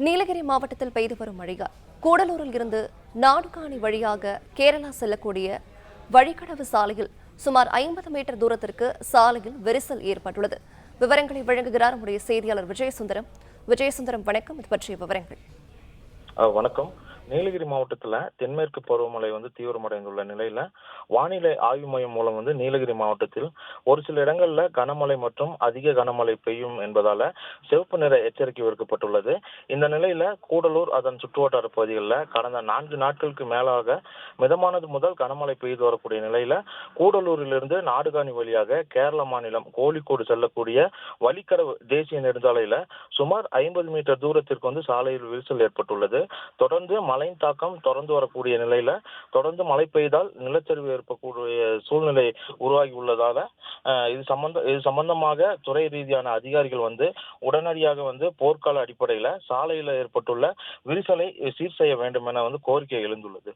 நீலகிரி மாவட்டத்தில் பெய்து வரும் மழையால் கூடலூரில் இருந்து நாடுகாணி வழியாக கேரளா செல்லக்கூடிய வழிக்கடவு சாலையில் சுமார் 50 மீட்டர் தூரத்திற்கு சாலையில் விரிசல் ஏற்பட்டுள்ளது. விவரங்களை வழங்குகிறார் நம்முடைய செய்தியாளர் விஜயசுந்தரம். வணக்கம். இது பற்றிய விவரங்கள். வணக்கம். நீலகிரி மாவட்டத்துல தென்மேற்கு பருவமழை தீவிரமடைந்துள்ள நிலையில வானிலை ஆய்வு மையம் மூலம் நீலகிரி மாவட்டத்தில் ஒரு சில இடங்கள்ல கனமழை மற்றும் அதிக கனமழை பெய்யும் என்பதால சிவப்பு நிற எச்சரிக்கை விடுக்கப்பட்டுள்ளது. இந்த நிலையில கூடலூர் அதன் சுற்றுவட்டார பகுதிகளில் கடந்த 4 நாட்களுக்கு மேலாக மிதமானது முதல் கனமழை பெய்து வரக்கூடிய நிலையில கூடலூரிலிருந்து நாடுகாணி வழியாக கேரள மாநிலம் கோழிக்கோடு செல்லக்கூடிய வழிக்கடவு தேசிய நெடுஞ்சாலையில சுமார் 50 மீட்டர் தூரத்திற்கு சாலையில் விரிசல் ஏற்பட்டுள்ளது. தொடர்ந்து மழையின் தாக்கம் தொடர்ந்து வரக்கூடிய நிலையில தொடர்ந்து மழை பெய்தால் நிலச்சரிவு ஏற்படக்கூடிய சூழ்நிலை உருவாகி உள்ளதால இது சம்பந்தமாக துறை ரீதியான அதிகாரிகள் உடனடியாக போர்க்கால அடிப்படையில சாலையில ஏற்பட்டுள்ள விரிசலை சீர் செய்ய வேண்டும் என கோரிக்கை எழுந்துள்ளது.